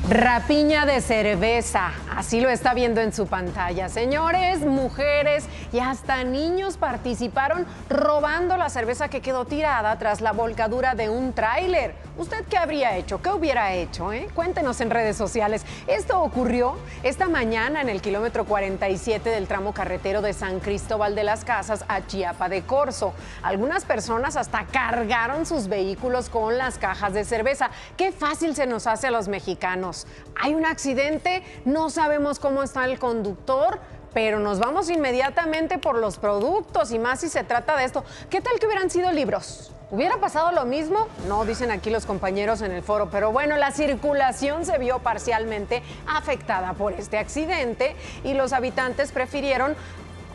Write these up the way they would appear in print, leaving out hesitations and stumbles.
Rapiña de cerveza, así lo está viendo en su pantalla. Señores, mujeres y hasta niños participaron robando la cerveza que quedó tirada tras la volcadura de un tráiler. ¿Usted qué habría hecho? ¿Qué hubiera hecho? Cuéntenos en redes sociales. Esto ocurrió esta mañana en el kilómetro 47 del tramo carretero de San Cristóbal de las Casas a Chiapa de Corzo. Algunas personas hasta cargaron sus vehículos con las cajas de cerveza. Qué fácil se nos hace a los mexicanos. Hay un accidente, no sabemos cómo está el conductor, pero nos vamos inmediatamente por los productos y más si se trata de esto. ¿Qué tal que hubieran sido libros? ¿Hubiera pasado lo mismo? No, dicen aquí los compañeros en el foro, pero bueno, la circulación se vio parcialmente afectada por este accidente y los habitantes prefirieron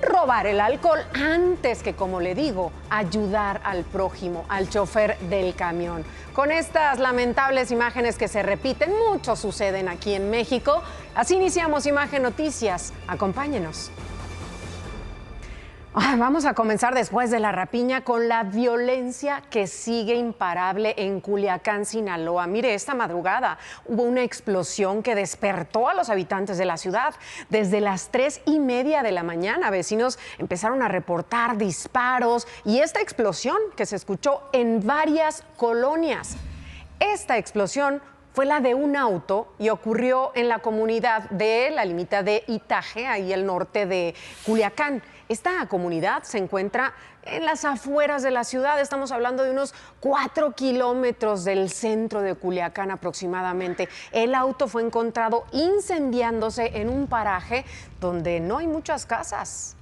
robar el alcohol antes que, como le digo, ayudar al prójimo, al chofer del camión. Con estas lamentables imágenes que se repiten, mucho suceden aquí en México. Así iniciamos Imagen Noticias. Acompáñenos. Vamos a comenzar después de la rapiña con la violencia que sigue imparable en Culiacán, Sinaloa. Mire, esta madrugada hubo una explosión que despertó a los habitantes de la ciudad. Desde las 3:30 de la mañana, vecinos empezaron a reportar disparos y esta explosión que se escuchó en varias colonias. Esta explosión fue la de un auto y ocurrió en la comunidad de la limita de Itaje, ahí al norte de Culiacán. Esta comunidad se encuentra en las afueras de la ciudad. Estamos hablando de unos 4 kilómetros del centro de Culiacán aproximadamente. El auto fue encontrado incendiándose en un paraje donde no hay muchas casas.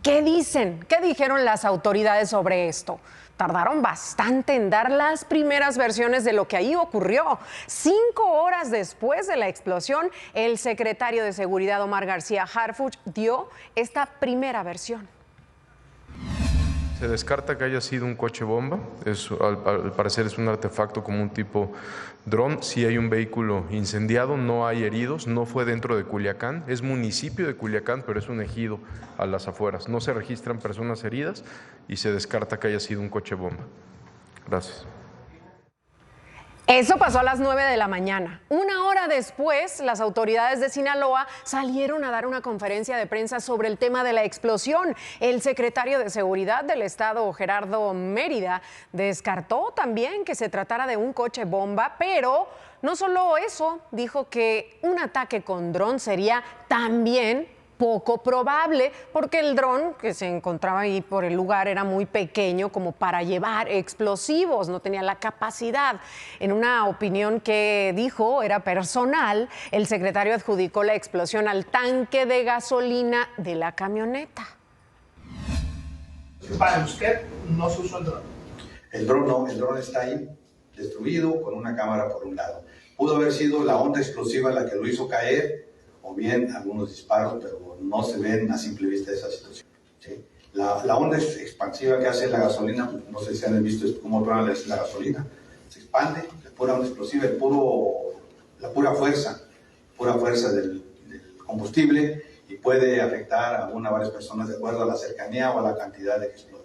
¿Qué dicen? ¿Qué dijeron las autoridades sobre esto? Tardaron bastante en dar las primeras versiones de lo que ahí ocurrió. 5 horas después de la explosión, el secretario de Seguridad, Omar García Harfuch, dio esta primera versión. Se descarta que haya sido un coche bomba. Al parecer es un artefacto como un tipo dron. Sí hay un vehículo incendiado, no hay heridos, no fue dentro de Culiacán. Es municipio de Culiacán, pero es un ejido a las afueras. No se registran personas heridas y se descarta que haya sido un coche bomba. Gracias. Eso pasó a las 9 de la mañana. Una hora después, las autoridades de Sinaloa salieron a dar una conferencia de prensa sobre el tema de la explosión. El secretario de Seguridad del Estado, Gerardo Mérida, descartó también que se tratara de un coche bomba, pero no solo eso, dijo que un ataque con dron sería también poco probable, porque el dron que se encontraba ahí por el lugar era muy pequeño como para llevar explosivos, no tenía la capacidad. En una opinión que dijo era personal, el secretario adjudicó la explosión al tanque de gasolina de la camioneta. Para usted no se usó el dron. El dron no, el dron está ahí destruido con una cámara por un lado. Pudo haber sido la onda explosiva la que lo hizo caer, o bien algunos disparos, pero no se ven a simple vista esa situación. ¿Sí? La onda expansiva que hace la gasolina, no sé si han visto cómo truena la gasolina, se expande, la pura onda explosiva, la pura fuerza del combustible, y puede afectar a una o varias personas de acuerdo a la cercanía o a la cantidad de que explote.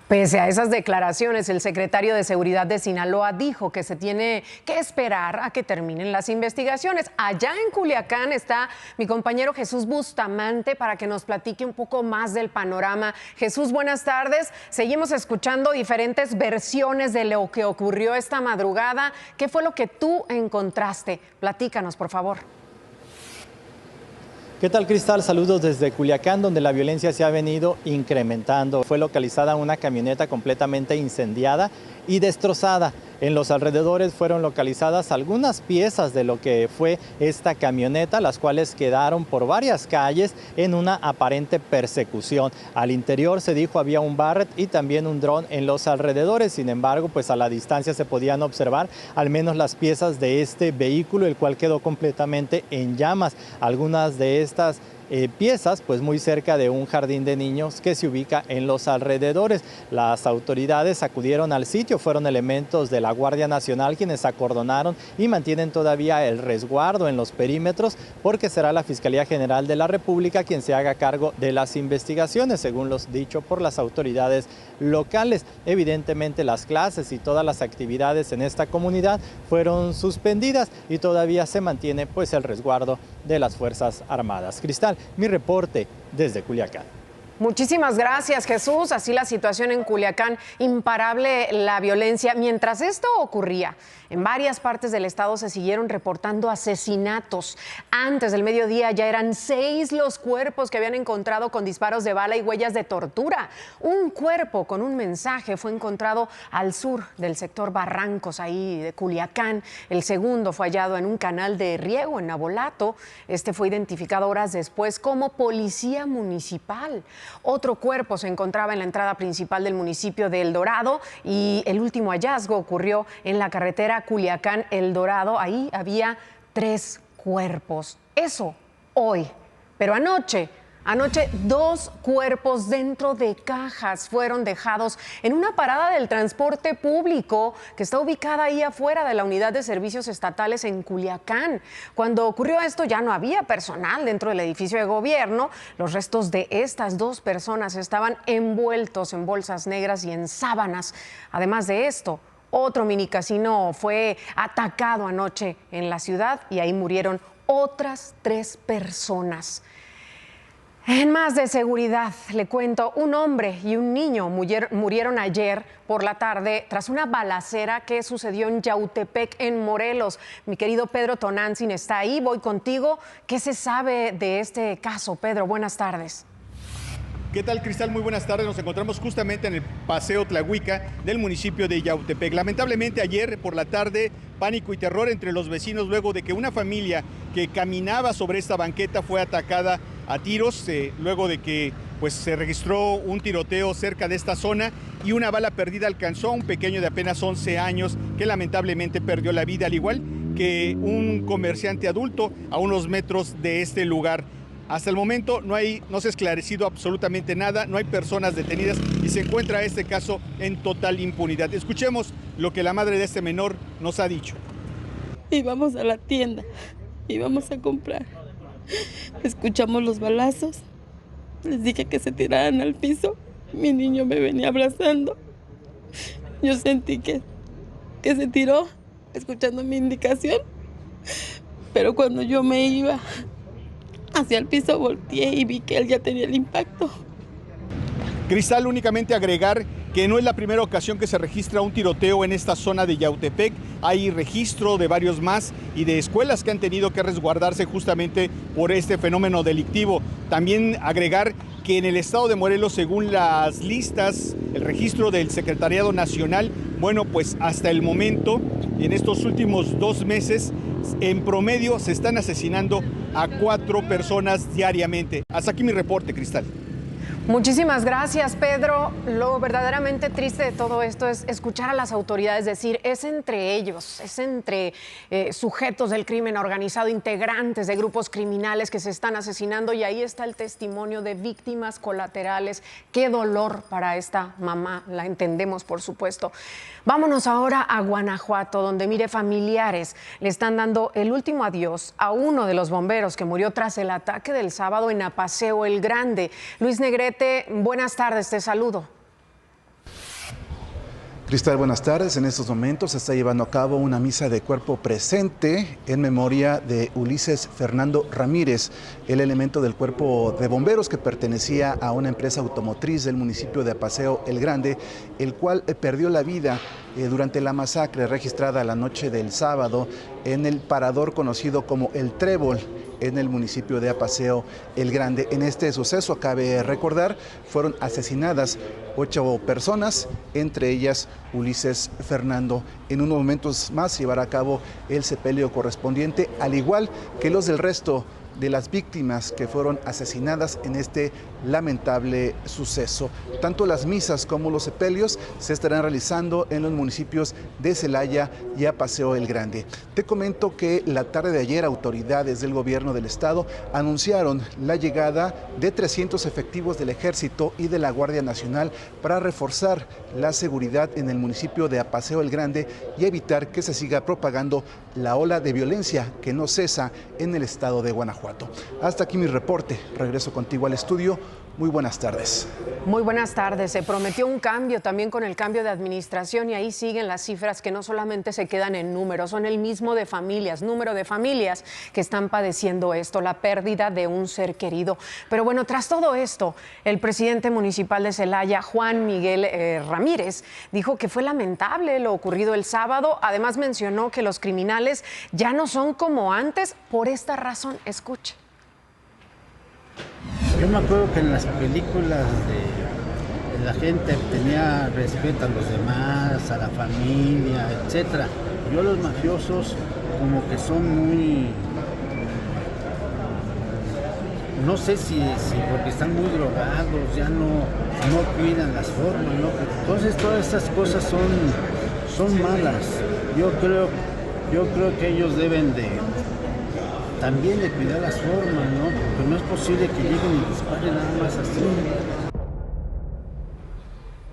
Pese a esas declaraciones, el secretario de Seguridad de Sinaloa dijo que se tiene que esperar a que terminen las investigaciones. Allá en Culiacán está mi compañero Jesús Bustamante para que nos platique un poco más del panorama. Jesús, buenas tardes. Seguimos escuchando diferentes versiones de lo que ocurrió esta madrugada. ¿Qué fue lo que tú encontraste? Platícanos, por favor. ¿Qué tal, Cristal? Saludos desde Culiacán, donde la violencia se ha venido incrementando. Fue localizada una camioneta completamente incendiada y destrozada. En los alrededores fueron localizadas algunas piezas de lo que fue esta camioneta, las cuales quedaron por varias calles en una aparente persecución. Al interior, se dijo, había un Barrett y también un dron en los alrededores. Sin embargo, pues a la distancia se podían observar al menos las piezas de este vehículo, el cual quedó completamente en llamas. Algunas de estas piezas pues muy cerca de un jardín de niños que se ubica en los alrededores. Las autoridades acudieron al sitio, fueron elementos de la Guardia Nacional quienes acordonaron y mantienen todavía el resguardo en los perímetros, porque será la Fiscalía General de la República quien se haga cargo de las investigaciones, según lo dicho por las autoridades locales. Evidentemente las clases y todas las actividades en esta comunidad fueron suspendidas y todavía se mantiene pues el resguardo de las Fuerzas Armadas. Cristal, mi reporte desde Culiacán. Muchísimas gracias, Jesús. Así la situación en Culiacán, imparable la violencia. Mientras esto ocurría, en varias partes del estado se siguieron reportando asesinatos. Antes del mediodía ya eran 6 los cuerpos que habían encontrado con disparos de bala y huellas de tortura. Un cuerpo con un mensaje fue encontrado al sur del sector Barrancos, ahí de Culiacán. El segundo fue hallado en un canal de riego en Navolato. Este fue identificado horas después como policía municipal. Otro cuerpo se encontraba en la entrada principal del municipio de El Dorado y el último hallazgo ocurrió en la carretera Culiacán-El Dorado. Ahí había 3 cuerpos. Eso hoy. Pero anoche 2 cuerpos dentro de cajas fueron dejados en una parada del transporte público que está ubicada ahí afuera de la Unidad de Servicios Estatales en Culiacán. Cuando ocurrió esto ya no había personal dentro del edificio de gobierno. Los restos de estas 2 personas estaban envueltos en bolsas negras y en sábanas. Además de esto, otro minicasino fue atacado anoche en la ciudad y ahí murieron otras 3 personas. En más de seguridad, le cuento, un hombre y un niño murieron ayer por la tarde tras una balacera que sucedió en Yautepec, en Morelos. Mi querido Pedro Tonantzin está ahí, voy contigo. ¿Qué se sabe de este caso, Pedro? Buenas tardes. ¿Qué tal, Cristal? Muy buenas tardes. Nos encontramos justamente en el Paseo Tlahuica del municipio de Yautepec. Lamentablemente ayer por la tarde, pánico y terror entre los vecinos luego de que una familia que caminaba sobre esta banqueta fue atacada a tiros, luego de que pues, se registró un tiroteo cerca de esta zona y una bala perdida alcanzó a un pequeño de apenas 11 años que lamentablemente perdió la vida, al igual que un comerciante adulto a unos metros de este lugar. Hasta el momento no se ha esclarecido absolutamente nada, no hay personas detenidas y se encuentra este caso en total impunidad. Escuchemos lo que la madre de este menor nos ha dicho. Íbamos a la tienda, íbamos a comprar. Escuchamos los balazos, les dije que se tiraran al piso, mi niño me venía abrazando. Yo sentí que se tiró, escuchando mi indicación, pero cuando yo me iba hacia el piso volteé y vi que él ya tenía el impacto. Cristal, únicamente agregar que no es la primera ocasión que se registra un tiroteo en esta zona de Yautepec. Hay registro de varios más y de escuelas que han tenido que resguardarse justamente por este fenómeno delictivo. También agregar que en el estado de Morelos, según las listas, el registro del Secretariado Nacional, bueno, pues hasta el momento, en estos últimos 2 meses, en promedio se están asesinando a 4 personas diariamente. Hasta aquí mi reporte, Cristal. Muchísimas gracias, Pedro. Lo verdaderamente triste de todo esto es escuchar a las autoridades decir, es entre ellos, es entre sujetos del crimen organizado, integrantes de grupos criminales que se están asesinando, y ahí está el testimonio de víctimas colaterales. Qué dolor para esta mamá, la entendemos, por supuesto. Vámonos ahora a Guanajuato, donde, mire, familiares le están dando el último adiós a uno de los bomberos que murió tras el ataque del sábado en Apaseo el Grande. Luis Negrete, buenas tardes, te saludo. Cristal, buenas tardes. En estos momentos se está llevando a cabo una misa de cuerpo presente en memoria de Ulises Fernando Ramírez, el elemento del cuerpo de bomberos que pertenecía a una empresa automotriz del municipio de Apaseo el Grande, el cual perdió la vida durante la masacre registrada la noche del sábado en el parador conocido como El Trébol, en el municipio de Apaseo el Grande. En este suceso, cabe recordar, fueron asesinadas 8 personas, entre ellas Ulises Fernando. En unos momentos más se llevará a cabo el sepelio correspondiente, al igual que los del resto de las víctimas que fueron asesinadas en este lamentable suceso. Tanto las misas como los sepelios se estarán realizando en los municipios de Celaya y a Paseo el Grande. Te comento que la tarde de ayer autoridades del gobierno del estado anunciaron la llegada de 300 efectivos del Ejército y de la Guardia Nacional para reforzar la seguridad en el municipio de Apaseo el Grande y evitar que se siga propagando la ola de violencia que no cesa en el estado de Guanajuato. Hasta aquí mi reporte. Regreso contigo al estudio. Muy buenas tardes. Muy buenas tardes. Se prometió un cambio también con el cambio de administración y ahí siguen las cifras que no solamente se quedan en números, son el mismo de familias, número de familias que están padeciendo esto, la pérdida de un ser querido. Pero bueno, tras todo esto, el presidente municipal de Celaya, Juan Miguel Ramírez, dijo que fue lamentable lo ocurrido el sábado. Además mencionó que los criminales ya no son como antes. Por esta razón, escuche. Yo me acuerdo que en las películas de la gente tenía respeto a los demás, a la familia, etc. Yo los mafiosos como que son muy... No sé si porque están muy drogados, ya no cuidan las formas, ¿no? Entonces todas estas cosas son malas. Yo creo que ellos deben también de cuidar las formas, ¿no? Porque no es posible que lleguen y disparen nada más así.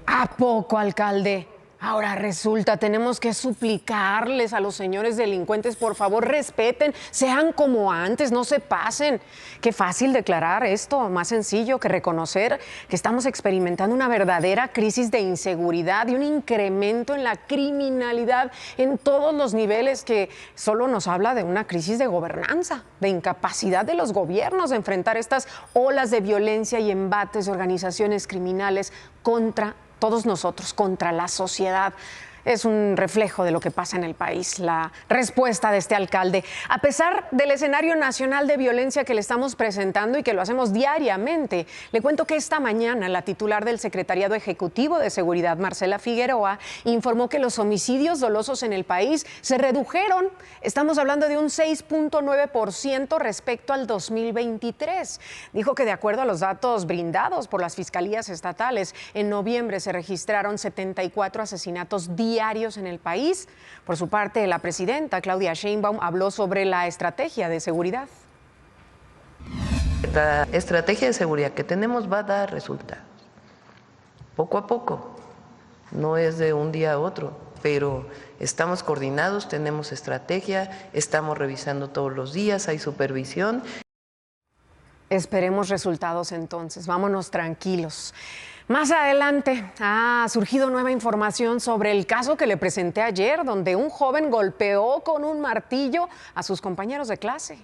¿A poco, alcalde? Ahora resulta, tenemos que suplicarles a los señores delincuentes, por favor, respeten, sean como antes, no se pasen. Qué fácil declarar esto, más sencillo que reconocer que estamos experimentando una verdadera crisis de inseguridad y un incremento en la criminalidad en todos los niveles que solo nos habla de una crisis de gobernanza, de incapacidad de los gobiernos de enfrentar estas olas de violencia y embates de organizaciones criminales contra todos nosotros, contra la sociedad. Es un reflejo de lo que pasa en el país, la respuesta de este alcalde. A pesar del escenario nacional de violencia que le estamos presentando y que lo hacemos diariamente, le cuento que esta mañana la titular del Secretariado Ejecutivo de Seguridad, Marcela Figueroa, informó que los homicidios dolosos en el país se redujeron. Estamos hablando de un 6.9% respecto al 2023. Dijo que de acuerdo a los datos brindados por las fiscalías estatales, en noviembre se registraron 74 asesinatos diarios en el país. Por su parte, la presidenta Claudia Sheinbaum habló sobre la estrategia de seguridad. La estrategia de seguridad que tenemos va a dar resultados, poco a poco, no es de un día a otro, pero estamos coordinados, tenemos estrategia, estamos revisando todos los días, hay supervisión. Esperemos resultados entonces, vámonos tranquilos. Más adelante ha surgido nueva información sobre el caso que le presenté ayer, donde un joven golpeó con un martillo a sus compañeros de clase.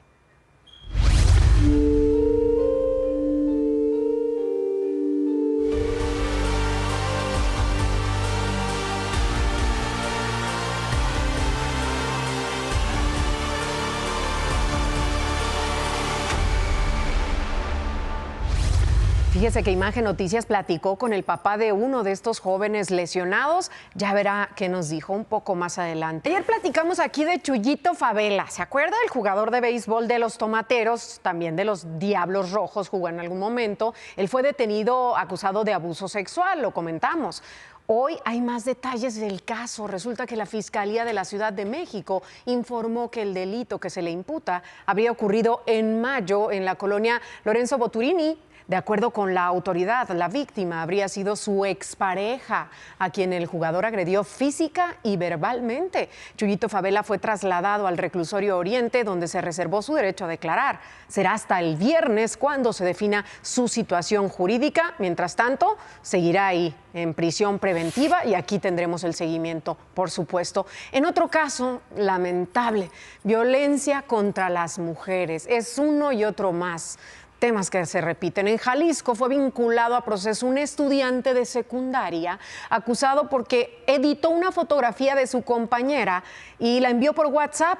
Fíjese que Imagen Noticias platicó con el papá de uno de estos jóvenes lesionados. Ya verá qué nos dijo un poco más adelante. Ayer platicamos aquí de Chuyito Favela. ¿Se acuerda? El jugador de béisbol de los Tomateros, también de los Diablos Rojos, jugó en algún momento. Él fue detenido acusado de abuso sexual, lo comentamos. Hoy hay más detalles del caso. Resulta que la Fiscalía de la Ciudad de México informó que el delito que se le imputa habría ocurrido en mayo en la colonia Lorenzo Boturini. De acuerdo con la autoridad, la víctima habría sido su expareja, a quien el jugador agredió física y verbalmente. Chuyito Favela fue trasladado al reclusorio Oriente, donde se reservó su derecho a declarar. Será hasta el viernes cuando se defina su situación jurídica. Mientras tanto, seguirá ahí en prisión preventiva y aquí tendremos el seguimiento, por supuesto. En otro caso, lamentable, violencia contra las mujeres. Es uno y otro más. Temas que se repiten. En Jalisco fue vinculado a proceso un estudiante de secundaria acusado porque editó una fotografía de su compañera y la envió por WhatsApp.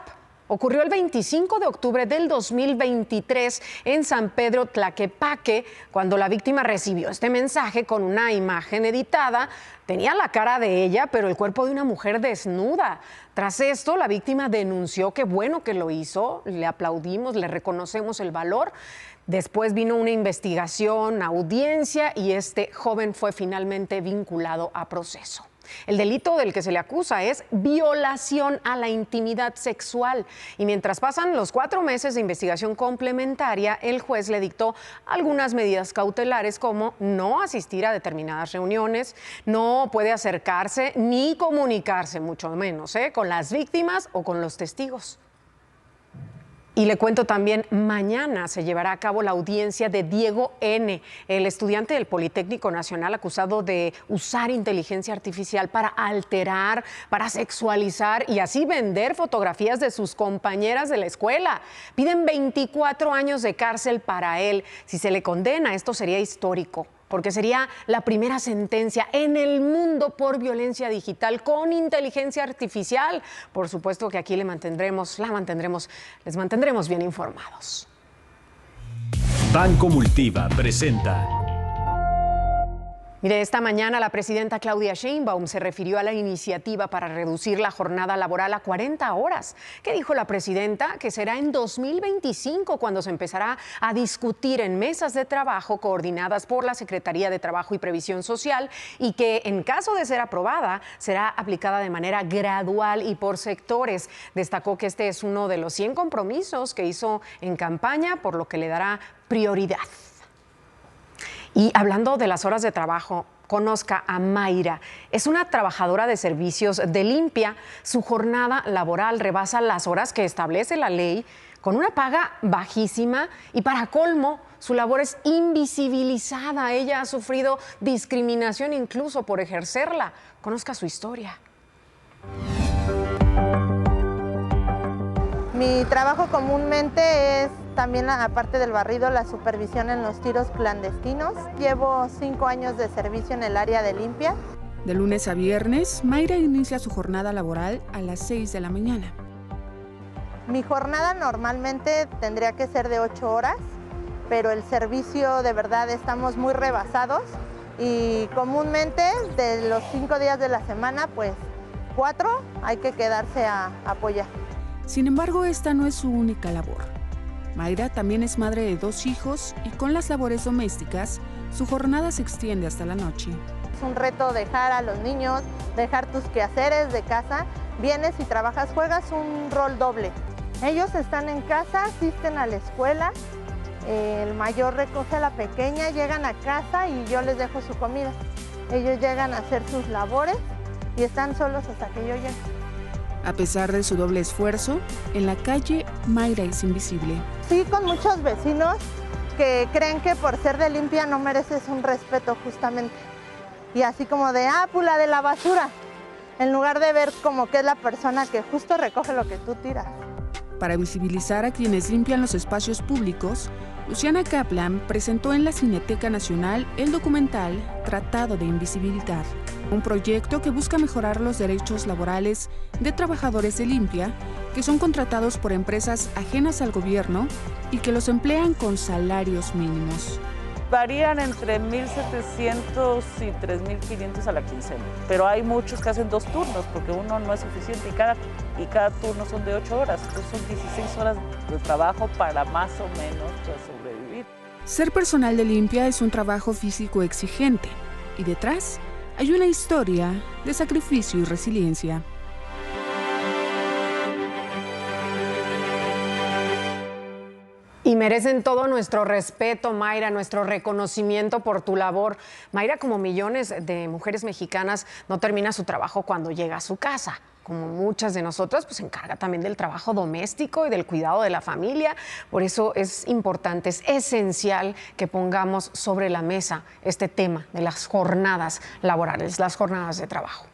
ocurrió el 25 de octubre del 2023 en San Pedro Tlaquepaque, cuando la víctima recibió este mensaje con una imagen editada. Tenía la cara de ella, pero el cuerpo de una mujer desnuda. Tras esto, la víctima denunció. Qué bueno que lo hizo, le aplaudimos, le reconocemos el valor. Después vino una investigación, audiencia, y este joven fue finalmente vinculado a proceso. El delito del que se le acusa es violación a la intimidad sexual. Y mientras pasan los 4 meses de investigación complementaria, el juez le dictó algunas medidas cautelares, como no asistir a determinadas reuniones, no puede acercarse ni comunicarse, mucho menos, con las víctimas o con los testigos. Y le cuento también, mañana se llevará a cabo la audiencia de Diego N., el estudiante del Politécnico Nacional acusado de usar inteligencia artificial para alterar, para sexualizar y así vender fotografías de sus compañeras de la escuela. Piden 24 años de cárcel para él. Si se le condena, esto sería histórico, porque sería la primera sentencia en el mundo por violencia digital con inteligencia artificial. Por supuesto que aquí les mantendremos bien informados. Banco Multiva presenta. Mire, esta mañana la presidenta Claudia Sheinbaum se refirió a la iniciativa para reducir la jornada laboral a 40 horas. ¿Qué dijo la presidenta? Que será en 2025 cuando se empezará a discutir en mesas de trabajo coordinadas por la Secretaría de Trabajo y Previsión Social, y que en caso de ser aprobada será aplicada de manera gradual y por sectores. Destacó que este es uno de los 100 compromisos que hizo en campaña, por lo que le dará prioridad. Y hablando de las horas de trabajo, conozca a Mayra. Es una trabajadora de servicios de limpia. Su jornada laboral rebasa las horas que establece la ley, con una paga bajísima, y para colmo, su labor es invisibilizada. Ella ha sufrido discriminación incluso por ejercerla. Conozca su historia. Mi trabajo comúnmente es también, aparte del barrido, la supervisión en los tiros clandestinos. Llevo 5 años de servicio en el área de limpia. De lunes a viernes, Mayra inicia su jornada laboral a las 6 de la mañana. Mi jornada normalmente tendría que ser de 8 horas, pero el servicio, de verdad, estamos muy rebasados, y comúnmente de los 5 días de la semana, pues 4 hay que quedarse a apoyar. Sin embargo, esta no es su única labor. Mayra también es madre de 2 hijos, y con las labores domésticas, su jornada se extiende hasta la noche. Es un reto dejar a los niños, dejar tus quehaceres de casa, vienes y trabajas, juegas un rol doble. Ellos están en casa, asisten a la escuela, el mayor recoge a la pequeña, llegan a casa y yo les dejo su comida. Ellos llegan a hacer sus labores y están solos hasta que yo llegue. A pesar de su doble esfuerzo, en la calle Mayra es invisible. Sí, con muchos vecinos que creen que por ser de limpia no mereces un respeto, justamente. Y así como de, pula de la basura, en lugar de ver como que es la persona que justo recoge lo que tú tiras. Para visibilizar a quienes limpian los espacios públicos, Luciana Kaplan presentó en la Cineteca Nacional el documental Tratado de Invisibilizar, un proyecto que busca mejorar los derechos laborales de trabajadores de limpia que son contratados por empresas ajenas al gobierno y que los emplean con salarios mínimos. Varían entre 1.700 y 3.500 a la quincena, pero hay muchos que hacen 2 turnos porque uno no es suficiente, y cada turno son de 8 horas, entonces son 16 horas de trabajo para más o menos sobrevivir. Ser personal de limpia es un trabajo físico exigente, y detrás hay una historia de sacrificio y resiliencia. Y merecen todo nuestro respeto, Mayra, nuestro reconocimiento por tu labor. Mayra, como millones de mujeres mexicanas, no termina su trabajo cuando llega a su casa. Como muchas de nosotras, pues se encarga también del trabajo doméstico y del cuidado de la familia. Por eso es importante, es esencial que pongamos sobre la mesa este tema de las jornadas laborales, las jornadas de trabajo.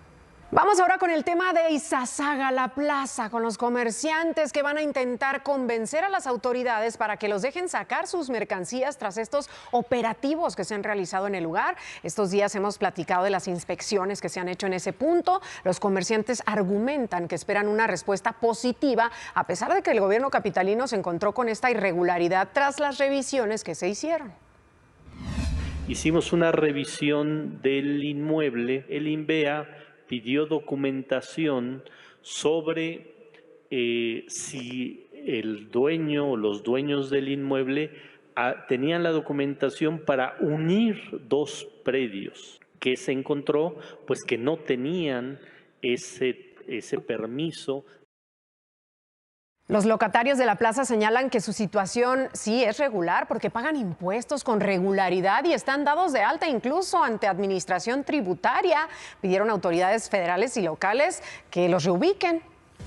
Vamos ahora con el tema de Izazaga, la plaza, con los comerciantes que van a intentar convencer a las autoridades para que los dejen sacar sus mercancías tras estos operativos que se han realizado en el lugar. Estos días hemos platicado de las inspecciones que se han hecho en ese punto. Los comerciantes argumentan que esperan una respuesta positiva, a pesar de que el gobierno capitalino se encontró con esta irregularidad tras las revisiones que se hicieron. Hicimos una revisión del inmueble. El INVEA pidió documentación sobre si el dueño o los dueños del inmueble tenían la documentación para unir dos predios. Que se encontró pues que no tenían ese permiso. Los locatarios de la plaza señalan que su situación sí es regular porque pagan impuestos con regularidad y están dados de alta incluso ante administración tributaria. Pidieron a autoridades federales y locales que los reubiquen.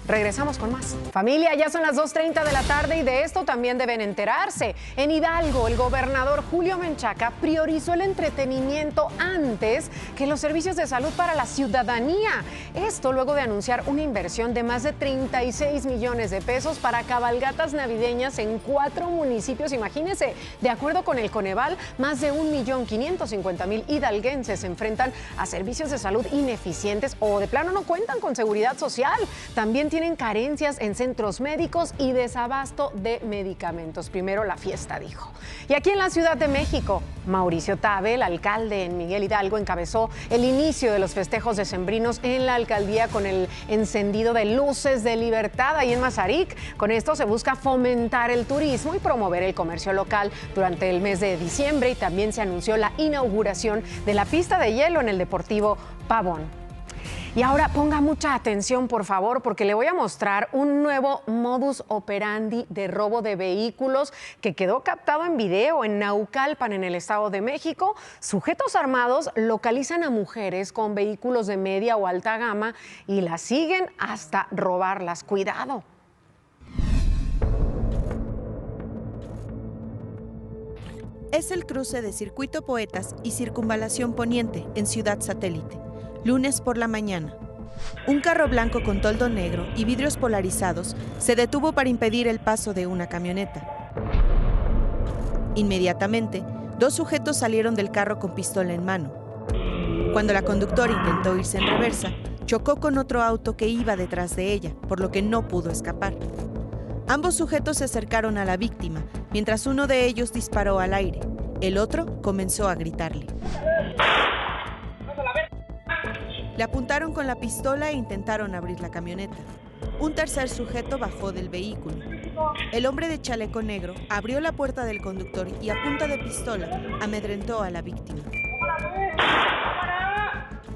Regresamos con más. Familia, ya son las 2:30 de la tarde y de esto también deben enterarse. En Hidalgo, el gobernador Julio Menchaca priorizó el entretenimiento antes que los servicios de salud para la ciudadanía. Esto luego de anunciar una inversión de más de 36 millones de pesos para cabalgatas navideñas en 4 municipios. Imagínense, de acuerdo con el Coneval, más de 1.550.000 hidalguenses se enfrentan a servicios de salud ineficientes o de plano no cuentan con seguridad social. También tienen carencias en centros médicos y desabasto de medicamentos. Primero la fiesta, dijo. Y aquí en la Ciudad de México, Mauricio Tabe, el alcalde en Miguel Hidalgo, encabezó el inicio de los festejos decembrinos en la alcaldía con el encendido de luces de libertad ahí en Mazarik. Con esto se busca fomentar el turismo y promover el comercio local durante el mes de diciembre, y también se anunció la inauguración de la pista de hielo en el Deportivo Pavón. Y ahora ponga mucha atención, por favor, porque le voy a mostrar un nuevo modus operandi de robo de vehículos que quedó captado en video en Naucalpan, en el Estado de México. Sujetos armados localizan a mujeres con vehículos de media o alta gama y las siguen hasta robarlas. Cuidado. Es el cruce de Circuito Poetas y Circunvalación Poniente en Ciudad Satélite. Lunes por la mañana. Un carro blanco con toldo negro y vidrios polarizados se detuvo para impedir el paso de una camioneta. Inmediatamente, 2 sujetos salieron del carro con pistola en mano. Cuando la conductora intentó irse en reversa, chocó con otro auto que iba detrás de ella, por lo que no pudo escapar. Ambos sujetos se acercaron a la víctima, mientras uno de ellos disparó al aire. El otro comenzó a gritarle. Le apuntaron con la pistola e intentaron abrir la camioneta. Un tercer sujeto bajó del vehículo. El hombre de chaleco negro abrió la puerta del conductor y a punta de pistola amedrentó a la víctima.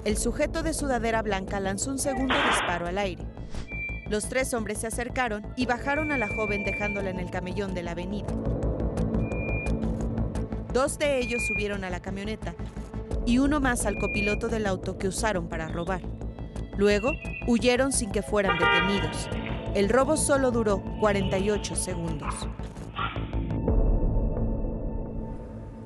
El sujeto de sudadera blanca lanzó un segundo disparo al aire. Los 3 hombres se acercaron y bajaron a la joven dejándola en el camellón de la avenida. 2 de ellos subieron a la camioneta y uno más al copiloto del auto que usaron para robar. Luego, huyeron sin que fueran detenidos. El robo solo duró 48 segundos.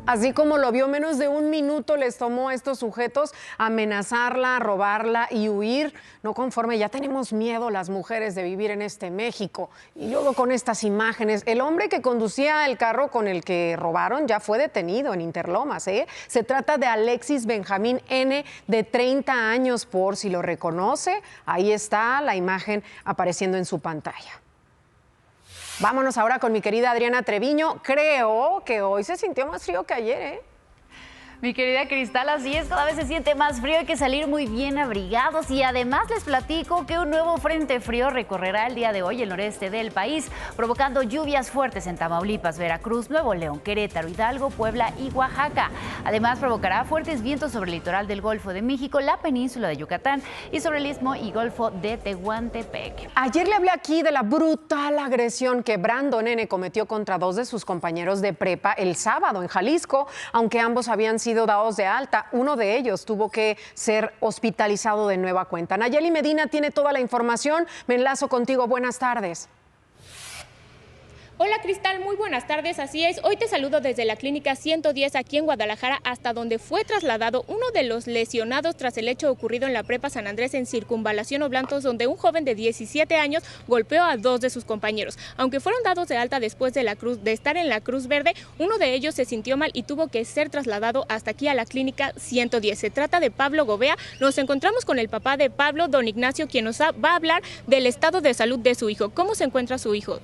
Así como lo vio, menos de 1 minuto les tomó a estos sujetos amenazarla, robarla y huir. No conforme, ya tenemos miedo las mujeres de vivir en este México. Y luego con estas imágenes, el hombre que conducía el carro con el que robaron ya fue detenido en Interlomas. Se trata de Alexis Benjamín N., de 30 años, por si lo reconoce. Ahí está la imagen apareciendo en su pantalla. Vámonos ahora con mi querida Adriana Treviño. Creo que hoy se sintió más frío que ayer, ¿eh? Mi querida Cristal, así es, cada vez se siente más frío, hay que salir muy bien abrigados y además les platico que un nuevo frente frío recorrerá el día de hoy el noreste del país, provocando lluvias fuertes en Tamaulipas, Veracruz, Nuevo León, Querétaro, Hidalgo, Puebla y Oaxaca. Además provocará fuertes vientos sobre el litoral del Golfo de México, la península de Yucatán y sobre el Istmo y Golfo de Tehuantepec. Ayer le hablé aquí de la brutal agresión que Brandon N. cometió contra 2 de sus compañeros de prepa el sábado en Jalisco, aunque ambos habían sido dados de alta. Uno de ellos tuvo que ser hospitalizado de nueva cuenta. Nayeli Medina tiene toda la información. Me enlazo contigo. Buenas tardes. Hola Cristal, muy buenas tardes, así es. Hoy te saludo desde la Clínica 110 aquí en Guadalajara, hasta donde fue trasladado uno de los lesionados tras el hecho ocurrido en la Prepa San Andrés en Circunvalación Oblantos, donde un joven de 17 años golpeó a 2 de sus compañeros. Aunque fueron dados de alta después de estar en la Cruz Verde, uno de ellos se sintió mal y tuvo que ser trasladado hasta aquí a la Clínica 110. Se trata de Pablo Gobea. Nos encontramos con el papá de Pablo, don Ignacio, quien nos va a hablar del estado de salud de su hijo. ¿Cómo se encuentra su hijo?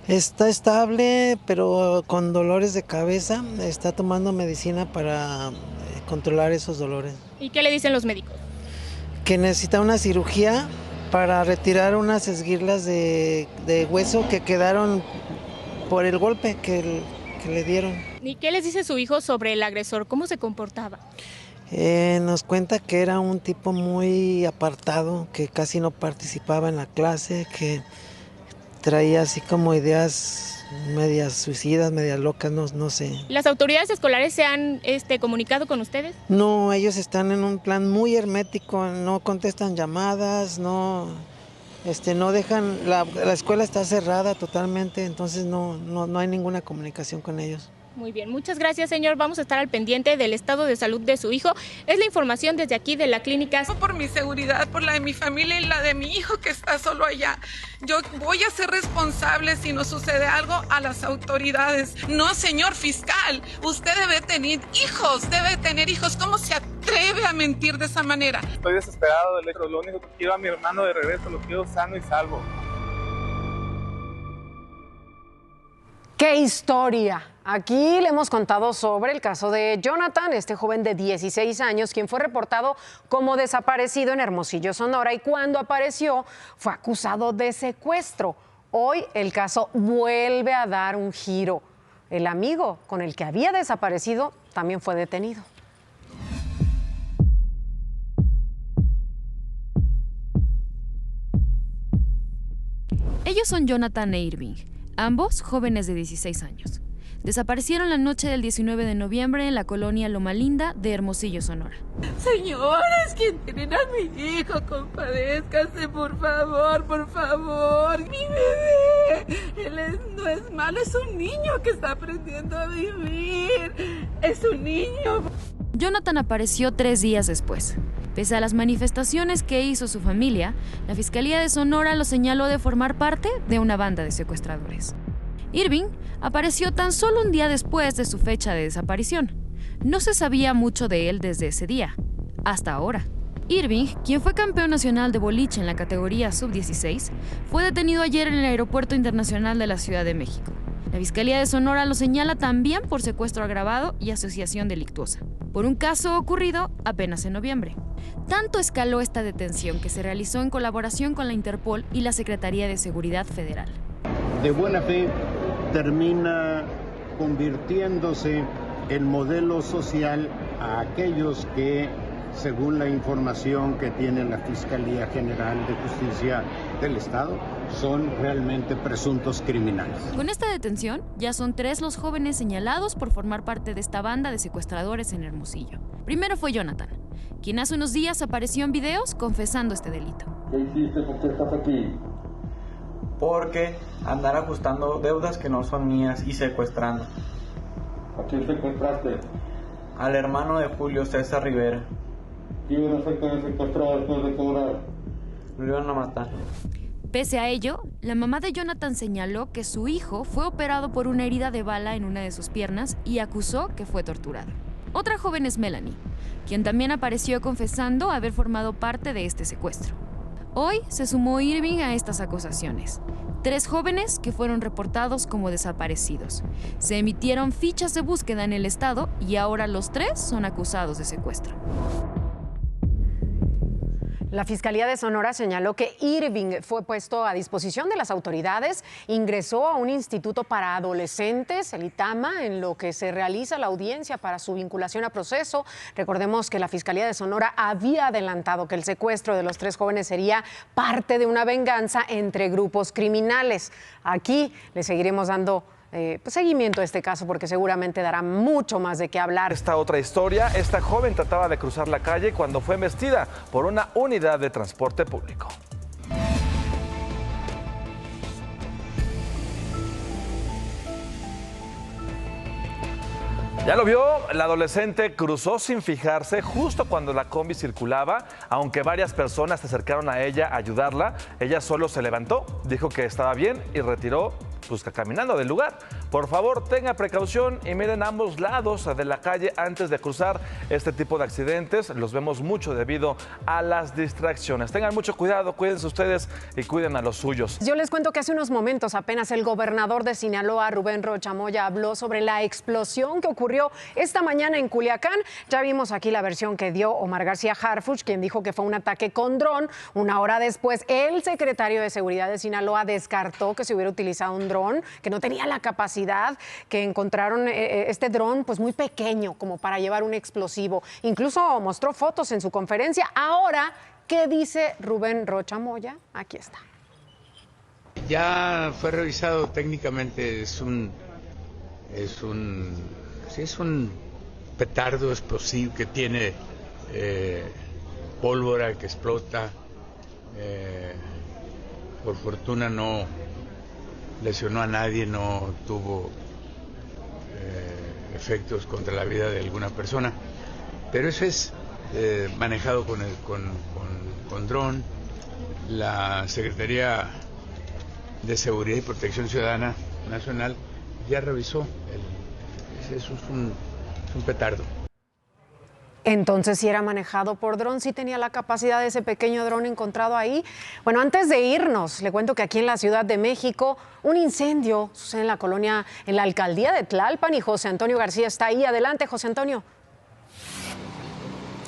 Está estable, pero con dolores de cabeza. Está tomando medicina para controlar esos dolores. ¿Y qué le dicen los médicos? Que necesita una cirugía para retirar unas esguirlas de hueso que quedaron por el golpe que le dieron. ¿Y qué les dice su hijo sobre el agresor? ¿Cómo se comportaba? Nos cuenta que era un tipo muy apartado, que casi no participaba en la clase, que traía así como ideas medias suicidas, medias locas, no sé. ¿Las autoridades escolares se han comunicado con ustedes? No, ellos están en un plan muy hermético, no contestan llamadas, no dejan, la escuela está cerrada totalmente, entonces no hay ninguna comunicación con ellos. Muy bien, muchas gracias, señor. Vamos a estar al pendiente del estado de salud de su hijo. Es la información desde aquí de la clínica. Por mi seguridad, por la de mi familia y la de mi hijo que está solo allá. Yo voy a ser responsable si nos sucede algo a las autoridades. No, señor fiscal, usted debe tener hijos. ¿Cómo se atreve a mentir de esa manera? Estoy desesperado del hecho. Lo único que quiero a mi hermano de regreso, lo quiero sano y salvo. ¡Qué historia! Aquí le hemos contado sobre el caso de Jonathan, este joven de 16 años, quien fue reportado como desaparecido en Hermosillo, Sonora, y cuando apareció fue acusado de secuestro. Hoy el caso vuelve a dar un giro. El amigo con el que había desaparecido también fue detenido. Ellos son Jonathan e Irving, ambos jóvenes de 16 años. Desaparecieron la noche del 19 de noviembre en la colonia Loma Linda de Hermosillo, Sonora. Señores, quien tienen a mi hijo, compadézcase, por favor, por favor. Mi bebé, él no es malo, es un niño que está aprendiendo a vivir. Es un niño. Jonathan apareció 3 días después. Pese a las manifestaciones que hizo su familia, la Fiscalía de Sonora lo señaló de formar parte de una banda de secuestradores. Irving apareció tan solo un día después de su fecha de desaparición. No se sabía mucho de él desde ese día, hasta ahora. Irving, quien fue campeón nacional de boliche en la categoría sub-16, fue detenido ayer en el Aeropuerto Internacional de la Ciudad de México. La Fiscalía de Sonora lo señala también por secuestro agravado y asociación delictuosa, por un caso ocurrido apenas en noviembre. Tanto escaló esta detención que se realizó en colaboración con la Interpol y la Secretaría de Seguridad Federal. De buena fe termina convirtiéndose en modelo social a aquellos que, según la información que tiene la Fiscalía General de Justicia del Estado, son realmente presuntos criminales. Con esta detención, ya son 3 los jóvenes señalados por formar parte de esta banda de secuestradores en Hermosillo. Primero fue Jonathan, quien hace unos días apareció en videos confesando este delito. ¿Qué hiciste? ¿Por qué estás aquí? Porque andar ajustando deudas que no son mías y secuestrando. ¿A quién secuestraste? Al hermano de Julio César Rivera. ¿Qué iban a hacer con el secuestrado después de cobrar? Lo iban a matar. Pese a ello, la mamá de Jonathan señaló que su hijo fue operado por una herida de bala en una de sus piernas y acusó que fue torturado. Otra joven es Melanie, quien también apareció confesando haber formado parte de este secuestro. Hoy se sumó Irving a estas acusaciones. 3 jóvenes que fueron reportados como desaparecidos. Se emitieron fichas de búsqueda en el estado y ahora los 3 son acusados de secuestro. La Fiscalía de Sonora señaló que Irving fue puesto a disposición de las autoridades, ingresó a un instituto para adolescentes, el ITAMA, en lo que se realiza la audiencia para su vinculación a proceso. Recordemos que la Fiscalía de Sonora había adelantado que el secuestro de los 3 jóvenes sería parte de una venganza entre grupos criminales. Aquí le seguiremos dando seguimiento a este caso porque seguramente dará mucho más de qué hablar. Esta otra historia, esta joven trataba de cruzar la calle cuando fue embestida por una unidad de transporte público. Ya lo vio, la adolescente cruzó sin fijarse justo cuando la combi circulaba, aunque varias personas se acercaron a ella a ayudarla, ella solo se levantó, dijo que estaba bien y retiró caminando del lugar. Por favor, tenga precaución y miren ambos lados de la calle antes de cruzar. Este tipo de accidentes los vemos mucho debido a las distracciones. Tengan mucho cuidado, cuídense ustedes y cuiden a los suyos. Yo les cuento que hace unos momentos apenas el gobernador de Sinaloa, Rubén Rocha Moya, habló sobre la explosión que ocurrió esta mañana en Culiacán. Ya vimos aquí la versión que dio Omar García Harfuch, quien dijo que fue un ataque con dron. Una hora después, el secretario de Seguridad de Sinaloa descartó que se hubiera utilizado un dron, que no tenía la capacidad, que encontraron este dron pues muy pequeño como para llevar un explosivo. Incluso mostró fotos en su conferencia. Ahora, ¿qué dice Rubén Rocha Moya? Aquí está. Ya fue revisado técnicamente, es un petardo explosivo que tiene pólvora que explota. Por fortuna no lesionó a nadie, no tuvo efectos contra la vida de alguna persona, pero eso es manejado con dron. La Secretaría de Seguridad y Protección Ciudadana Nacional ya revisó, eso es un petardo. Entonces, si era manejado por dron, sí tenía la capacidad de ese pequeño dron encontrado ahí. Bueno, antes de irnos, le cuento que aquí en la Ciudad de México, un incendio sucede en la colonia, en la alcaldía de Tlalpan, y José Antonio García está ahí. Adelante, José Antonio.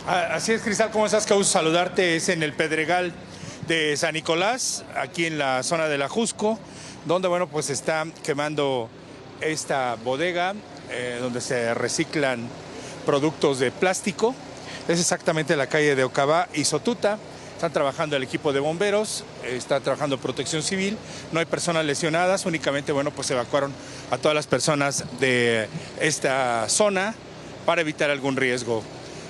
Así es, Cristal, ¿cómo estás? Qué gusto saludarte. Es en el Pedregal de San Nicolás, aquí en la zona de la Jusco, donde, bueno, pues está quemando esta bodega, donde se reciclan productos de plástico. Es exactamente la calle de Ocabá y Sotuta. Están trabajando el equipo de bomberos, está trabajando Protección Civil. No hay personas lesionadas, únicamente, bueno, pues evacuaron a todas las personas de esta zona para evitar algún riesgo.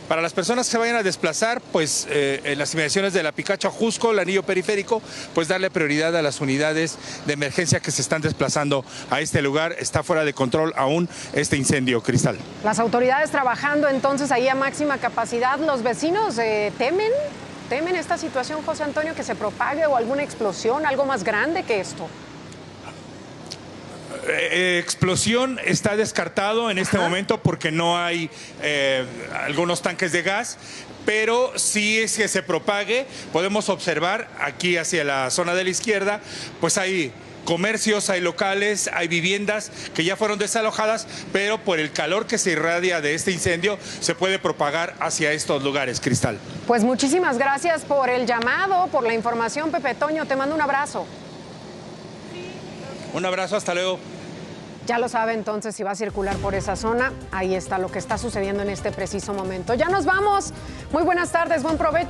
Para las personas que se vayan a desplazar, pues en las inmediaciones de la Picacho a Jusco, el anillo periférico, pues darle prioridad a las unidades de emergencia que se están desplazando a este lugar. Está fuera de control aún este incendio, Cristal. Las autoridades trabajando entonces ahí a máxima capacidad. ¿Los vecinos temen esta situación, José Antonio, que se propague o alguna explosión, algo más grande que esto? Explosión está descartado en este momento porque no hay algunos tanques de gas, pero si es que se propague, podemos observar aquí hacia la zona de la izquierda, pues hay comercios, hay locales, hay viviendas que ya fueron desalojadas, pero por el calor que se irradia de este incendio se puede propagar hacia estos lugares, Cristal. Pues muchísimas gracias por el llamado, por la información, Pepe Toño, te mando un abrazo. Un abrazo, hasta luego. Ya lo sabe, entonces, si va a circular por esa zona, ahí está lo que está sucediendo en este preciso momento. Ya nos vamos. Muy buenas tardes, buen provecho.